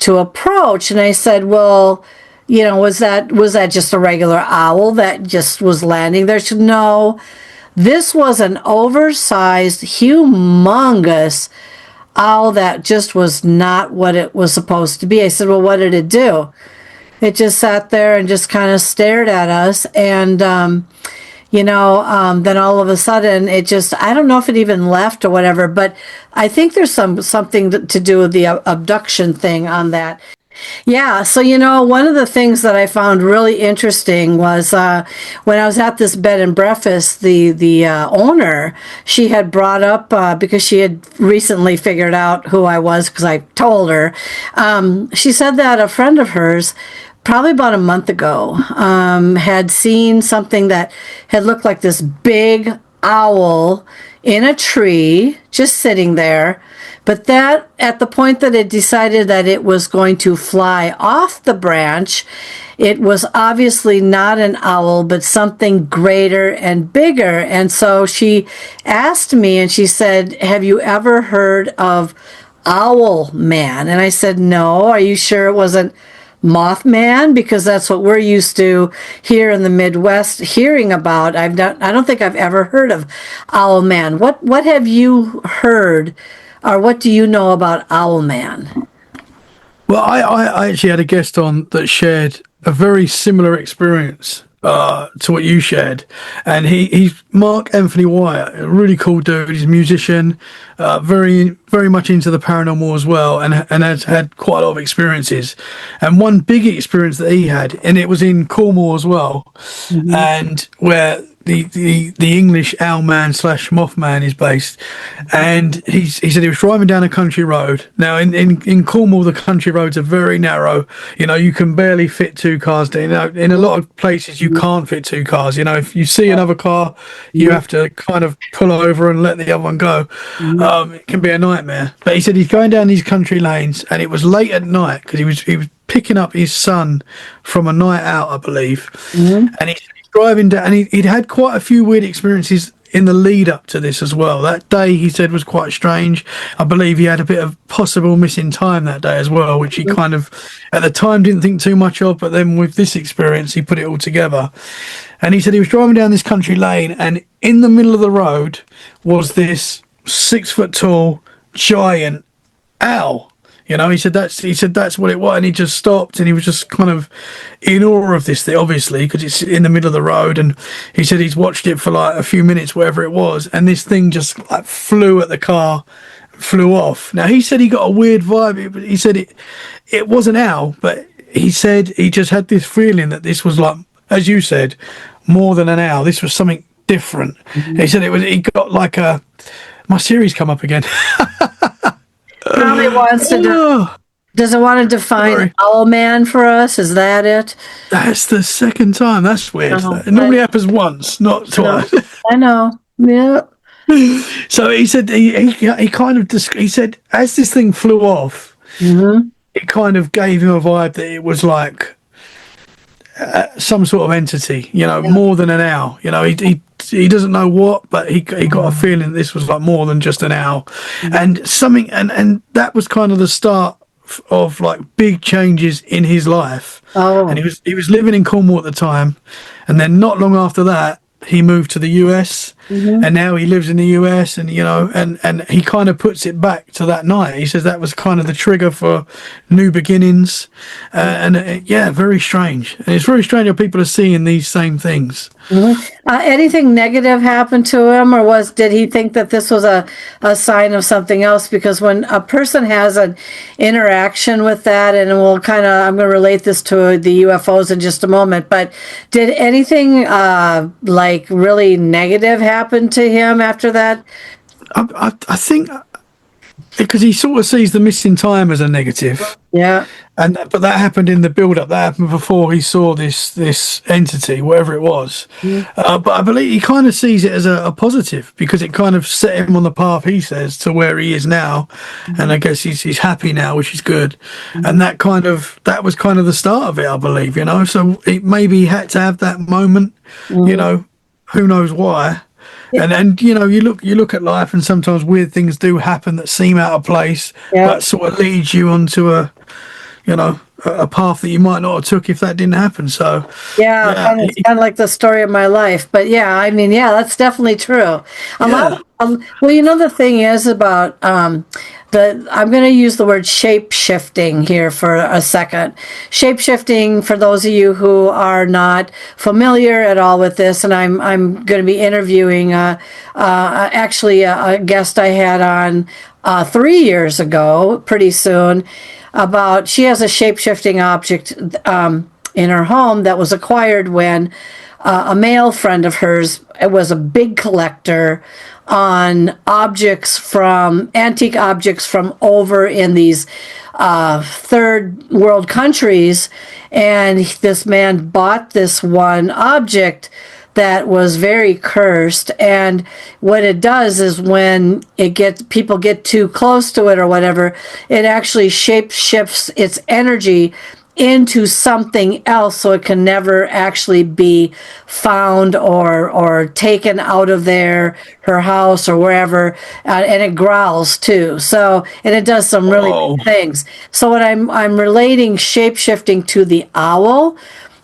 approach. And I said, well, was that just a regular owl that just was landing there? She said, no, this was an oversized, humongous owl that just was not what it was supposed to be. I said, well, what did it do? It just sat there and just kind of stared at us. And, then all of a sudden it just, I don't know if it even left or whatever, but I think there's something to do with the abduction thing on that. Yeah, so one of the things that I found really interesting was when I was at this bed and breakfast, the owner, she had brought up because she had recently figured out who I was because I told her. She said that a friend of hers, probably about a month ago, had seen something that had looked like this big owl in a tree, just sitting there. But that, at the point that it decided that it was going to fly off the branch, it was obviously not an owl, but something greater and bigger. And so she asked me, and she said, have you ever heard of Owl Man? And I said, no. Are you sure it wasn't Mothman? Because that's what we're used to here in the Midwest hearing about. I don't think I've ever heard of Owl Man. What have you heard? Or what do you know about Owlman? Well, I actually had a guest on that shared a very similar experience to what you shared, and he's Mark Anthony Wyatt, a really cool dude. He's a musician, very very much into the paranormal as well, and has had quite a lot of experiences. And one big experience that he had, and it was in Cornwall as well, and where the English Owlman / Mothman is based. And he said he was driving down a country road. Now in Cornwall, the country roads are very narrow. You can barely fit two cars. In a lot of places you can't fit two cars. If you see another car, you have to kind of pull over and let the other one go. It can be a nightmare. But he said he's going down these country lanes, and it was late at night because he was picking up his son from a night out, I believe. And he's driving down, and he'd had quite a few weird experiences in the lead up to this as well. That day, he said, was quite strange. I believe he had a bit of possible missing time that day as well, which he kind of at the time didn't think too much of, but then with this experience he put it all together. And he said he was driving down this country lane, and in the middle of the road was this 6 foot tall giant owl. He said that's what it was, and he just stopped, and he was just kind of in awe of this thing, obviously, because it's in the middle of the road. And he said he's watched it for like a few minutes, whatever it was, and this thing just like flew at the car, flew off. Now he said he got a weird vibe. He said it was an owl, but he said he just had this feeling that this was, like, as you said, more than an owl. This was something different. He said he got like my series come up again. Probably wants to. Does it want to define Owlman for us? Is that it? That's the second time. That's weird. It normally happens once, not twice. I know. Yeah. So he said he kind of he said as this thing flew off, it kind of gave him a vibe that it was like some sort of entity, more than an owl. He doesn't know what, but he got a feeling this was like more than just an owl, and something, and that was kind of the start of like big changes in his life. And he was living in Cornwall at the time, and then not long after that he moved to the US, and now he lives in the US, and and he kind of puts it back to that night. He says that was kind of the trigger for new beginnings, very strange. And it's very strange how people are seeing these same things. Anything negative happened to him, or did he think that this was a sign of something else? Because when a person has an interaction with that, and I'm going to relate this to the UFOs in just a moment, but did anything like really negative happen to him after that? I think because he sort of sees the missing time as a negative. Yeah. And but that happened in the build-up. That happened before he saw this entity, whatever it was. But I believe he kind of sees it as a positive because it kind of set him on the path, he says, to where he is now. And I guess he's happy now, which is good. And that was kind of the start of it, I believe. So maybe he had to have that moment. Who knows why. And you look at life, and sometimes weird things do happen that seem out of place, but sort of leads you onto a path that you might not have took if that didn't happen. So it's kind of like the story of my life. But that's definitely true. The thing is about I'm going to use the word shape shifting here for a second. Shape shifting, for those of you who are not familiar at all with this, and I'm going to be interviewing actually a guest I had on 3 years ago, pretty soon. She has a shape-shifting object in her home that was acquired when a male friend of hers was a big collector on antique objects from over in these third world countries, and this man bought this one object that was very cursed. And what it does is when people get too close to it or whatever, it actually shape shifts its energy into something else, so it can never actually be found or taken out of her house or wherever, and it growls too. So, and it does some really big things. So when I'm relating shape shifting to the owl,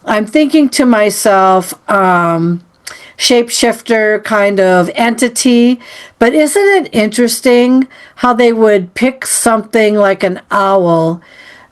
I'm thinking to myself, shapeshifter kind of entity, but isn't it interesting how they would pick something like an owl?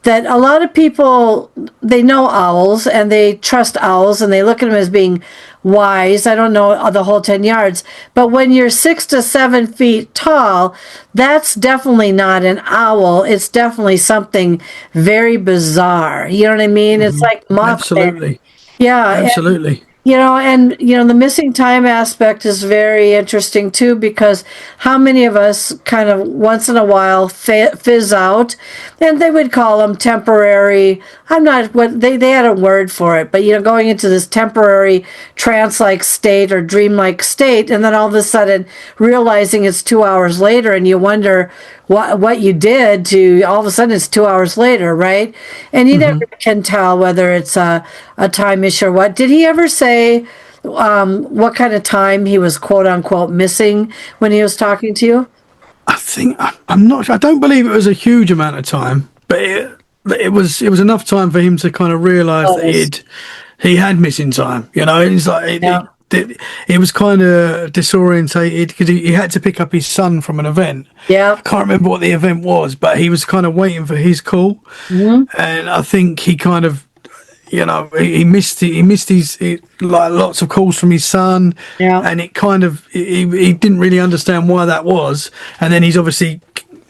That a lot of people, they know owls and they trust owls and they look at them as being wise. I don't know the whole 10 yards, but when you're 6 to 7 feet tall, that's definitely not an owl. It's definitely something very bizarre. You know what I mean? It's like Mothman. Absolutely. Yeah. Absolutely. The missing time aspect is very interesting too, because how many of us kind of once in a while fizz out, and they would call them temporary. I'm not what they had a word for it, but going into this temporary trance-like state or dream-like state, and then all of a sudden realizing it's 2 hours later, and you wonder what you did to all of a sudden it's 2 hours later, right? And you never can tell whether it's a time issue or what. Did he ever say what kind of time he was quote unquote missing when he was talking to you? I'm not sure. I don't believe it was a huge amount of time, but it was enough time for him to kind of realize that he had missing time. It's like he was kind of disorientated because he had to pick up his son from an event. I can't remember what the event was, but he was kind of waiting for his call, and I think he kind of he missed his like lots of calls from his son, and it kind of he didn't really understand why that was, and then he's obviously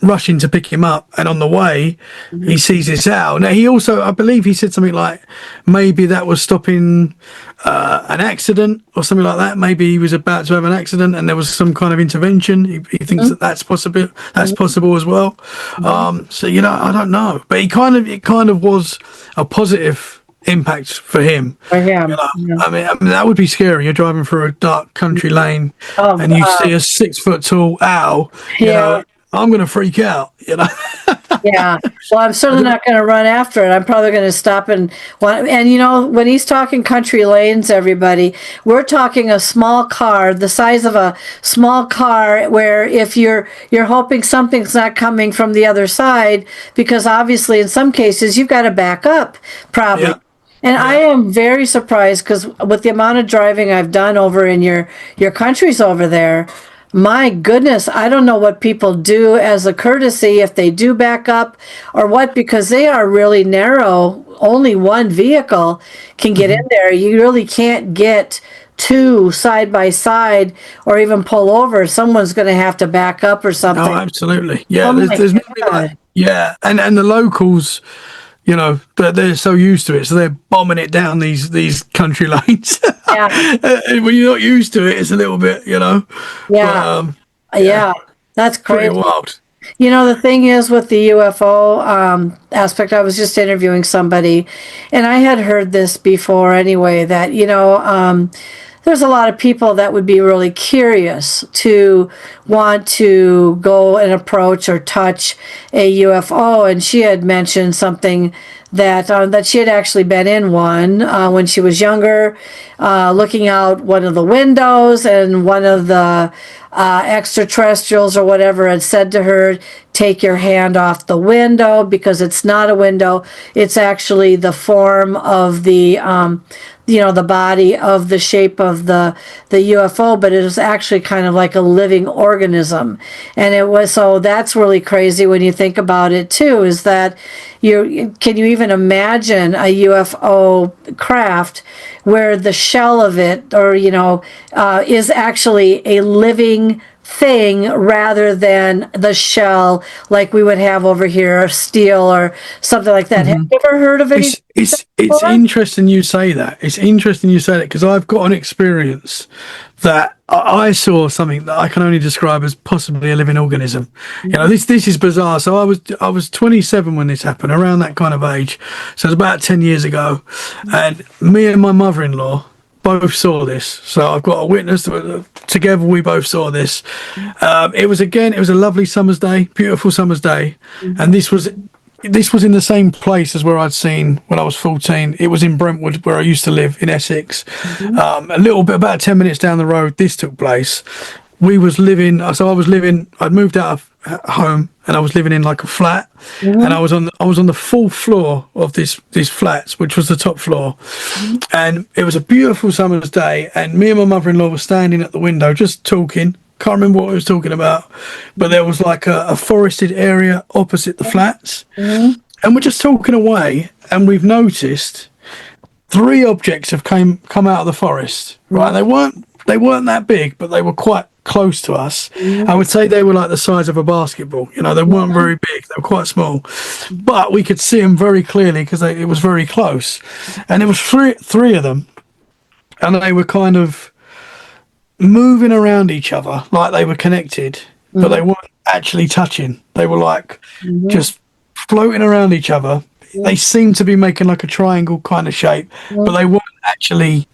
rushing to pick him up, and on the way he sees this owl. Now he also, I believe he said something like maybe that was stopping an accident or something like that. Maybe he was about to have an accident and there was some kind of intervention. He thinks that's possible as well. So I don't know, but it kind of was a positive impact for him. I mean that would be scary. You're driving through a dark country lane and you see a 6 foot tall owl. I'm going to freak out, Well, I'm certainly not going to run after it. I'm probably going to stop and when he's talking country lanes, everybody, we're talking a small car, the size of a small car, where if you're hoping something's not coming from the other side, because obviously in some cases you've got to back up, probably. And I am very surprised because with the amount of driving I've done over in your countries over there, my goodness, I don't know what people do as a courtesy if they do back up or what, because they are really narrow. Only one vehicle can get in there. You really can't get two side by side or even pull over. Someone's going to have to back up or something. Oh, absolutely. Yeah, there's nothing like, and the locals, they're so used to it, so they're bombing it down these country lanes. And when you're not used to it, it's a little bit, that's crazy. Pretty wild. You know, the thing is with the UFO aspect, I was just interviewing somebody, and I had heard this before anyway, that, there's a lot of people that would be really curious to want to go and approach or touch a UFO. And she had mentioned something that she had actually been in one when she was younger, looking out one of the windows, and one of the extraterrestrials or whatever had said to her, take your hand off the window, because it's not a window, it's actually the form of the body of the shape of the UFO, but it was actually kind of like a living organism. And it was, so that's really crazy when you think about it too, is that can you even imagine a UFO craft where the shell of it, or is actually a living thing rather than the shell like we would have over here, of steel or something like that. Have you ever heard of it? It's interesting you say that. It's interesting you say that, because I've got an experience that I saw something that I can only describe as possibly a living organism. This is bizarre. So I was 27 when this happened, around that kind of age. So it's about 10 years ago, and me and my mother-in-law both saw this. So I've got a witness. Together we both saw this. It was a lovely summer's day, beautiful summer's day, and this was in the same place as where I'd seen when I was 14. It was in Brentwood, where I used to live in Essex. A little bit, about 10 minutes down the road, this took place. I'd moved out of home, and I was living in like a flat, and I was on the full floor of this flat, which was the top floor. And it was a beautiful summer's day, and me and my mother-in-law were standing at the window just talking. Can't remember what we was talking about, but there was like a forested area opposite the flats, and we're just talking away, and we've noticed 3 objects have come out of the forest. Right, they weren't that big, but they were quite close to us. I would say they were like the size of a basketball. They weren't very big, they were quite small, but we could see them very clearly because it was very close. And there was three of them, and they were kind of moving around each other like they were connected, but they weren't actually touching. They were like just floating around each other. They seemed to be making like a triangle kind of shape, but they weren't actually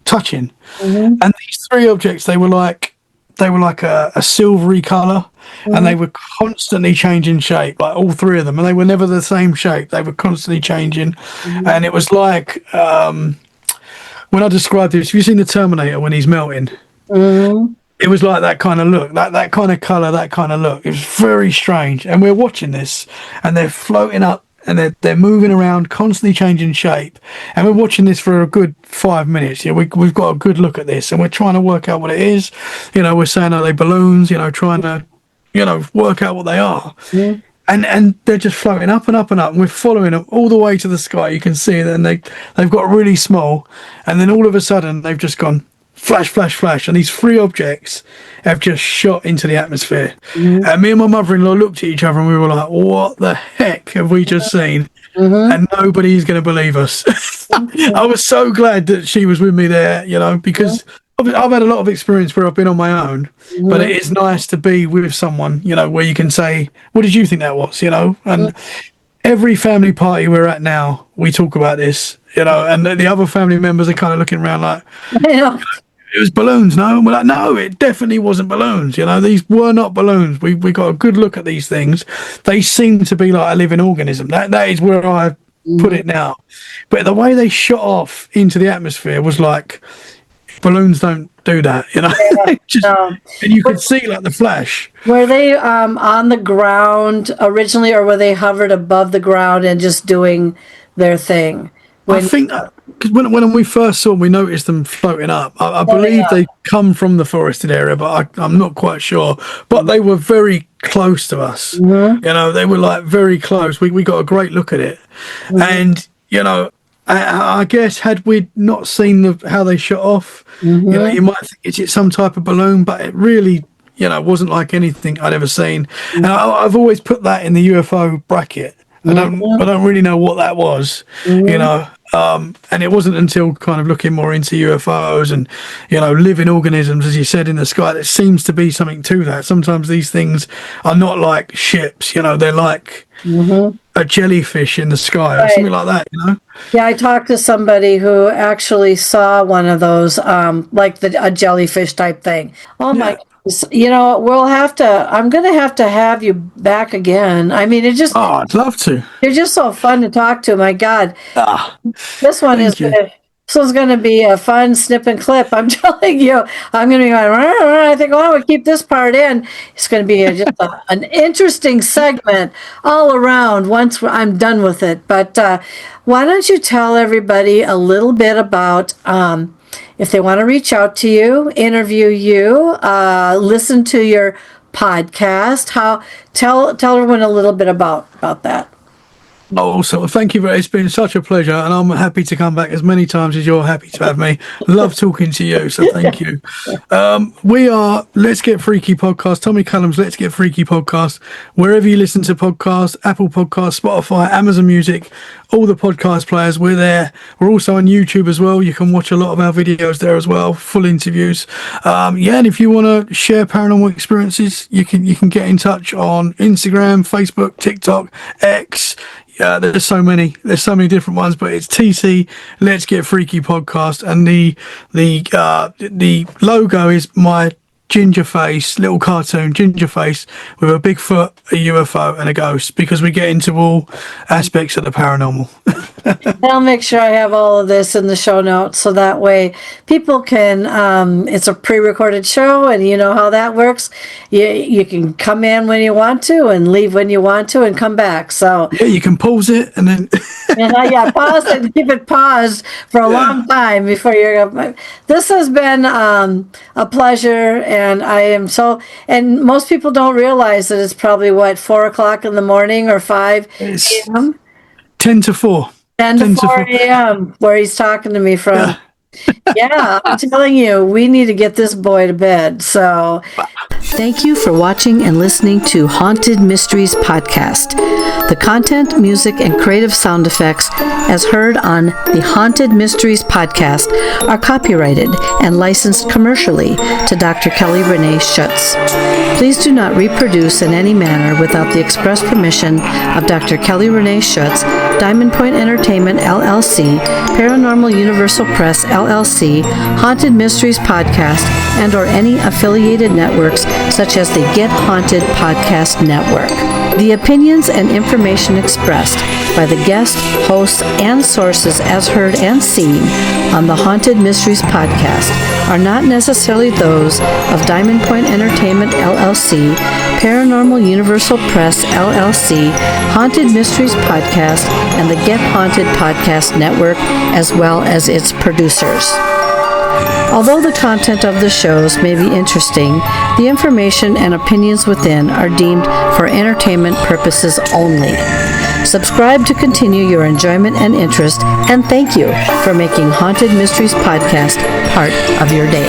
touching. And these 3 objects, they were like a silvery color, and they were constantly changing shape, like all 3 of them, and they were never the same shape. They were constantly changing. And it was like, when I described this, have you seen the Terminator when he's melting? It was like that kind of look, that kind of color, that kind of look. It was very strange. And we're watching this, and they're floating up, and they're moving around, constantly changing shape. And we're watching this for a good 5 minutes. We've got a good look at this, and we're trying to work out what it is. We're saying, are they balloons? Trying to, work out what they are. And they're just floating up and up and up, and we're following them all the way to the sky. You can see that, and they've got really small, and then all of a sudden they've just gone flash, flash, flash, and these 3 objects have just shot into the atmosphere. And me and my mother-in-law looked at each other, and we were like, what the heck have we just seen? And nobody's going to believe us. I was so glad that she was with me there, because I've had a lot of experience where I've been on my own, but it is nice to be with someone, where you can say, what did you think that was, and every family party we're at now, we talk about this, and the other family members are kind of looking around like, it was balloons, no? And we're like, no, it definitely wasn't balloons. These were not balloons. We got a good look at these things. They seem to be like a living organism. That is where I put it now. But the way they shot off into the atmosphere was like, balloons don't do that, and you could see like the flash. Were they on the ground originally, or were they hovered above the ground and just doing their thing? I think that, because when we first saw them, we noticed them floating up. I believe they come from the forested area, but I'm not quite sure. But they were very close to us. They were like very close. We got a great look at it. And, I guess had we not seen how they shot off, you might think it's some type of balloon, but it really, wasn't like anything I'd ever seen. And I've always put that in the UFO bracket. I don't really know what that was, And it wasn't until kind of looking more into UFOs and, living organisms, as you said, in the sky, there seems to be something to that. Sometimes these things are not like ships, they're like a jellyfish in the sky or something like that, Yeah, I talked to somebody who actually saw one of those, like a jellyfish type thing. Oh my goodness. I'm going to have you back again. I mean, Oh, I'd love to. you're just so fun to talk to. My God. This one's going to be a fun snip and clip. I'm telling you, I'm going to be going, I think, we'll keep this part in. It's going to be just an interesting segment all around once I'm done with it. But why don't you tell everybody a little bit about if they want to reach out to you, interview you, listen to your podcast, tell everyone a little bit about that. Oh, so thank you. It's been such a pleasure, and I'm happy to come back as many times as you're happy to have me. Love talking to you, so thank you. We are Let's Get Freaky Podcast, Tommy Cullum's Let's Get Freaky Podcast. Wherever you listen to podcasts, Apple Podcasts, Spotify, Amazon Music, all the podcast players, we're there. We're also on YouTube as well. You can watch a lot of our videos there as well, full interviews. And if you want to share paranormal experiences, you can get in touch on Instagram, Facebook, TikTok, X. There's so many different ones, but it's TC Let's Get Freaky Podcast, and the logo is my ginger face, little cartoon ginger face with a Bigfoot, a UFO, and a ghost, because we get into all aspects of the paranormal. I'll make sure I have all of this in the show notes, so that way people can, it's a pre-recorded show, and you know how that works. You can come in when you want to and leave when you want to and come back. So yeah, you can pause it and then pause it and keep it paused for a long time before you're. This has been a pleasure, and I am so. And most people don't realize that it's probably 4 o'clock in the morning or 5 a.m. 10 to 4. 10 to 4 a.m. where he's talking to me from. Yeah, I'm telling you, we need to get this boy to bed. So, thank you for watching and listening to Haunted Mysteries Podcast. The content, music, and creative sound effects, as heard on the Haunted Mysteries Podcast, are copyrighted and licensed commercially to Dr. Kelly Renee Schutz. Please do not reproduce in any manner without the express permission of Dr. Kelly Renee Schutz, Diamond Point Entertainment, LLC, Paranormal Universal Press, LLC, Haunted Mysteries Podcast, and or any affiliated networks such as the Get Haunted Podcast Network. The opinions and information expressed by the guest, hosts, and sources as heard and seen on the Haunted Mysteries Podcast are not necessarily those of Diamond Point Entertainment, LLC, Paranormal Universal Press, LLC, Haunted Mysteries Podcast, and the Get Haunted Podcast Network, as well as its producers. Although the content of the shows may be interesting, the information and opinions within are deemed for entertainment purposes only. Subscribe to continue your enjoyment and interest, and thank you for making Haunted Mysteries Podcast part of your day.